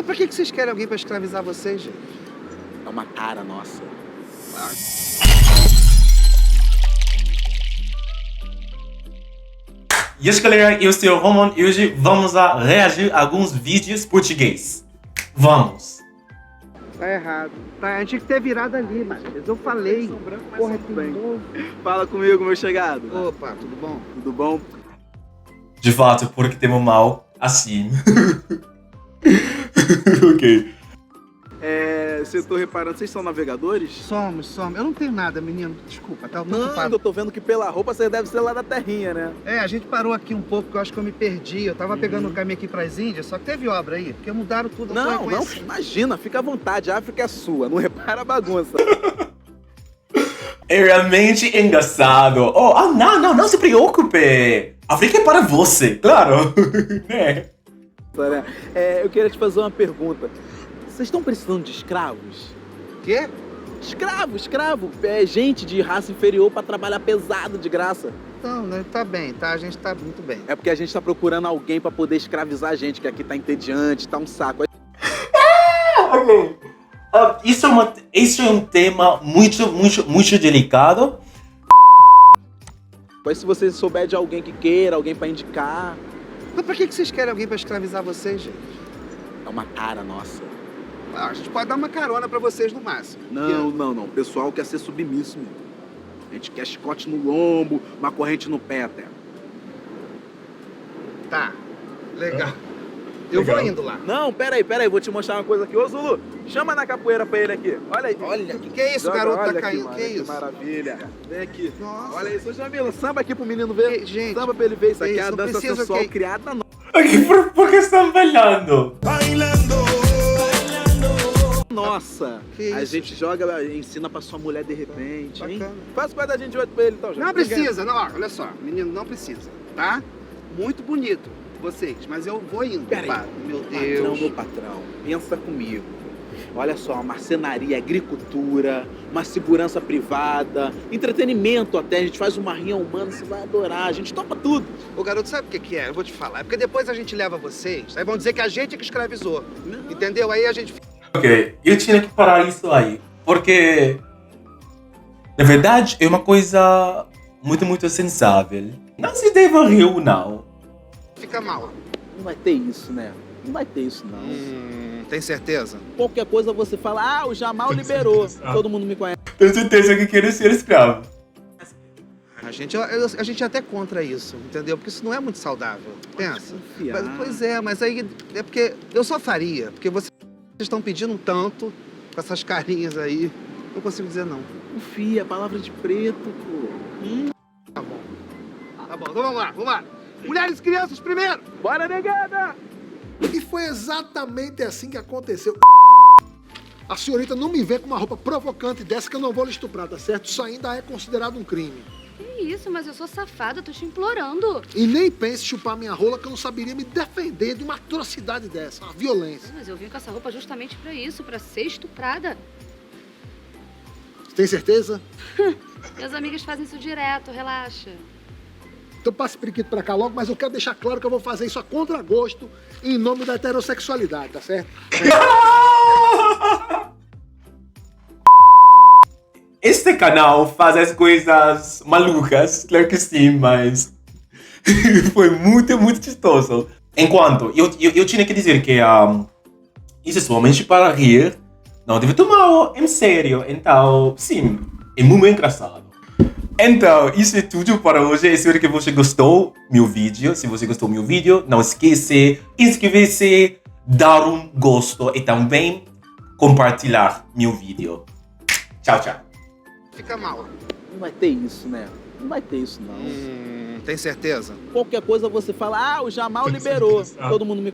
Mas pra que vocês querem alguém pra escravizar vocês, gente? É uma cara nossa. E hoje, galera, eu sou o Roman e hoje vamos a reagir a alguns vídeos português. Vamos! Tá errado. Tá, a gente tinha que ter virado ali, mas eu falei. Porra, tudo bem. Fala comigo, meu chegado. Opa, tudo bom? Tudo bom? De fato, porque temos mal assim. Ok. Eu tô reparando, vocês são navegadores? Somos. Eu não tenho nada, menino. Desculpa, tá? Eu tô Não, ocupado. eu tô vendo que pela roupa você deve ser lá da terrinha, né? É, a gente parou aqui um pouco, porque eu acho que eu me perdi. Eu tava pegando o caminho aqui pras Índias, só que teve obra aí, porque mudaram tudo. Eu tô Não, reconhecendo. imagina, fica à vontade, a África é sua, não repara a bagunça. É realmente engraçado. Oh, não se preocupe. A África é para você, claro. Né? Eu queria te fazer uma pergunta. Vocês estão precisando de escravos? Quê? Escravo. É gente de raça inferior pra trabalhar pesado de graça. Não, né? Tá bem, tá? A gente tá muito bem. É porque a gente tá procurando alguém pra poder escravizar a gente, que aqui tá entediante, tá um saco. Ok. Isso é um tema muito delicado. Mas se você souber de alguém que queira, alguém pra indicar... Mas pra que vocês querem alguém pra escravizar vocês, gente? É uma cara nossa. Ah, a gente pode dar uma carona pra vocês no máximo. Não. O pessoal quer ser submisso mesmo. A gente quer chicote no lombo, uma corrente no pé até. Tá, legal. Eu vou indo lá. Não, peraí, vou te mostrar uma coisa aqui. Ô, Zulu, chama na capoeira pra ele aqui. Olha aí. Olha, que é isso, garoto? Tá caindo, mano, que é isso? Maravilha. Vem aqui. Nossa. Olha isso, Jamila, samba aqui pro menino ver. Gente, Samba pra ele ver. Isso aqui é a não dança precisa sensual que- criada Por que estão bailando? nossa. Que A isso? gente joga, ensina pra sua mulher de repente, hein? Bacana. Faz parte da gente hoje pra ele, então, Jamila. Não precisa, não, ó, olha só, menino, não precisa, tá? Muito bonito vocês, mas eu vou indo. Peraí. Pá, meu Patrão, Deus. meu patrão, pensa comigo. Olha só, uma marcenaria, agricultura, uma segurança privada, entretenimento até. A gente faz uma rinha humana, você vai adorar. A gente topa tudo. Ô, garoto, sabe o que é? Eu vou te falar. É porque depois a gente leva vocês, aí vão dizer que a gente é que escravizou. Entendeu? Aí a gente... Ok, eu tinha que parar isso aí. Porque, na verdade, é uma coisa muito sensável. Não se deve rir, não. fica mal. Não vai ter isso, né? Não vai ter isso, não. Tem certeza? Qualquer coisa você fala, o Jamal liberou. Todo mundo me conhece. Tenho certeza que quero ser escravo. A gente é até contra isso, entendeu? Porque isso não é muito saudável. Pensa. Confiar. Pois é, mas aí é porque eu só faria, porque vocês estão pedindo tanto, com essas carinhas aí, não consigo dizer não. Confia, palavra de preto, pô. Tá bom, então vamos lá. Mulheres e crianças primeiro! Bora, negada! E foi exatamente assim que aconteceu. A senhorita não me vê com uma roupa provocante dessa que eu não vou lhe estuprar, tá certo? Isso ainda é considerado um crime. Que isso, mas eu sou safada, tô te implorando. E nem pense em chupar minha rola que eu não saberia me defender de uma atrocidade dessa, uma violência. Mas eu vim com essa roupa justamente pra isso, pra ser estuprada. Você tem certeza? Minhas amigas fazem isso direto, relaxa. Então passe periquito pra cá logo, mas eu quero deixar claro que eu vou fazer isso a contragosto em nome da heterossexualidade, tá certo? Este canal faz as coisas malucas, claro que sim, mas foi muito chistoso. Enquanto eu tinha que dizer que isso é somente para rir, não deve tomar em sério, então sim, é muito engraçado. Então, isso é tudo para hoje. Espero que você gostou do meu vídeo. Se você gostou do meu vídeo, não esqueça de inscrever-se, dar um gosto e também compartilhar meu vídeo. Tchau. Fica mal. Não vai ter isso, né? Não vai ter isso, não. Tem certeza? Qualquer coisa você fala, o Jamal liberou. Todo mundo me